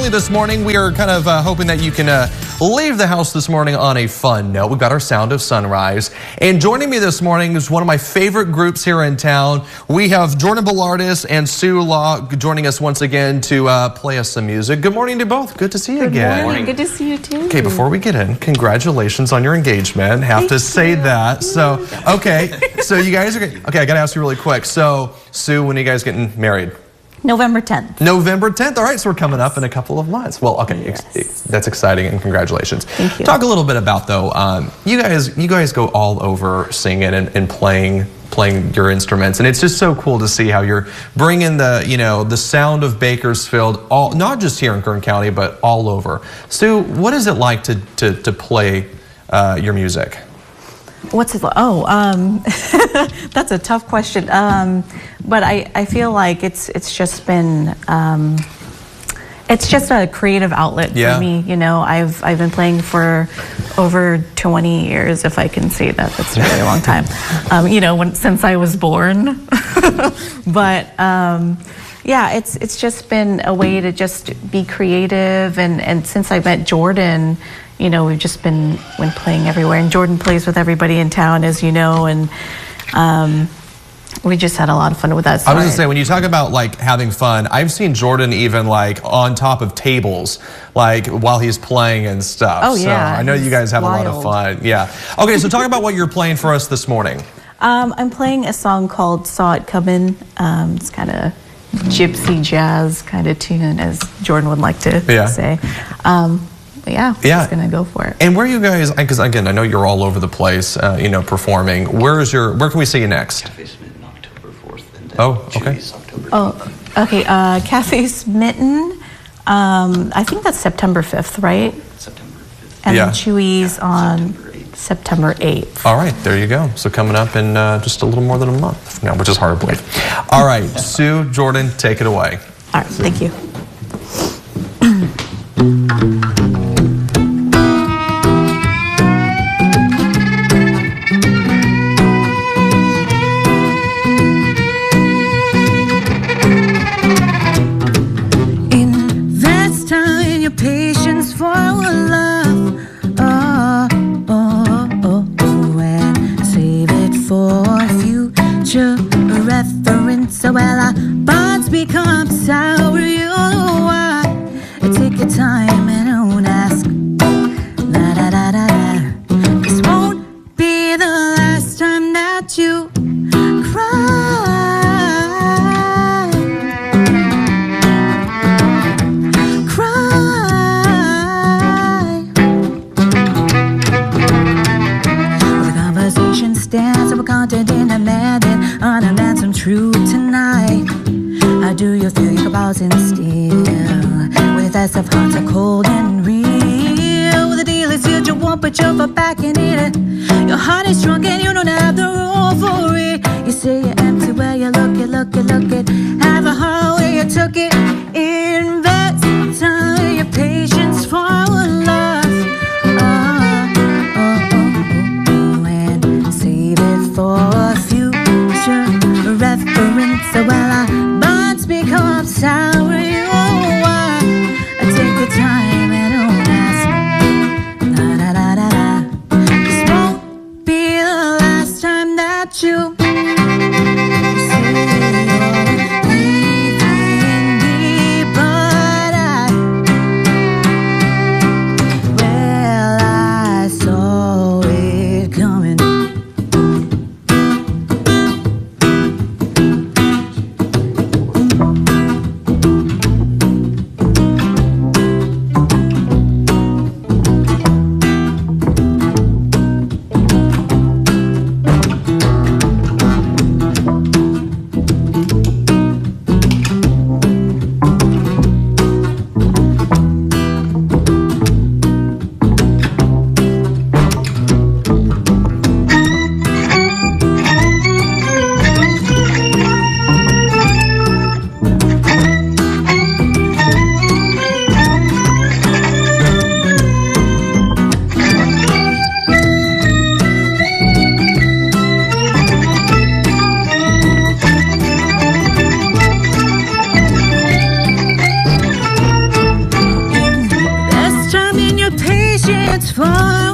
early this morning. We are kind of hoping that you can leave the house this morning on a fun note. We've got our Sound of Sunrise. And joining me this morning is one of my favorite groups here in town. We have Jordan Belardes and Sue Law joining us once again to play us some music. Good morning to both. Good to see you again. Good morning. Good to see you too. Okay, before we get in, congratulations on your engagement. Have to say that. So, okay, so you guys are, okay, I got to ask you really quick. So, Sue, when are you guys getting married? November 10th. November 10th. All right, so we're coming up in a couple of months. Well, okay, yes. That's exciting and congratulations. Thank you. Talk a little bit about though. You guys go all over singing and playing your instruments, and it's just so cool to see how you're bringing the sound of Bakersfield, not just here in Kern County, but all over. Sue, what is it like to play your music? What's it like? Oh, that's a tough question. But I feel like it's just been it's just a creative outlet for me. You know, I've been playing for over 20 years, if I can say that. That's a really long time. You know, since I was born. But yeah, it's just been a way to just be creative, and since I met Jordan, you know, we've just been playing everywhere, and Jordan plays with everybody in town, as you know, and we just had a lot of fun with that. So I was gonna say, when you talk about like having fun, I've seen Jordan even like on top of tables, like while he's playing and stuff. Oh yeah, so I know you guys have a lot of fun. Yeah. Okay, so talk about what you're playing for us this morning. I'm playing a song called "Saw It Comin'." It's kind of gypsy jazz kind of tune, as Jordan would like to say. Yeah, just gonna go for it. And where are you guys? Because again, I know you're all over the place, you know, performing. Where can we see you next? Cafe Smitten, October 4th, and okay. October 5th. Oh, okay. Cafe Smitten. I think that's September 5th, right? September 5th. And then Chewy's on September 8th. All right, there you go. So coming up in just a little more than a month now, which is hard to believe. All right, Sue, Jordan, take it away. All right, thank you. Patience for love, and save it for future reference. So while our bonds become sour, you know why. Take your time and don't ask. La da da da da. This won't be the last time that you cry. We're content in a man, then on a man some truth tonight. How do you feel? Your balls in steel, with us of hearts are cold and real. With the deal is sealed, you won't put your foot back in it. Your heart is drunk and you don't have the room for it. You say you're empty where you look it. Have a heart where you took it. Invest time, your patience for love. For future reference. So while our bonds become sour, you take the time and don't ask. La da da da da. This won't be the last time that you say you're leaving me. for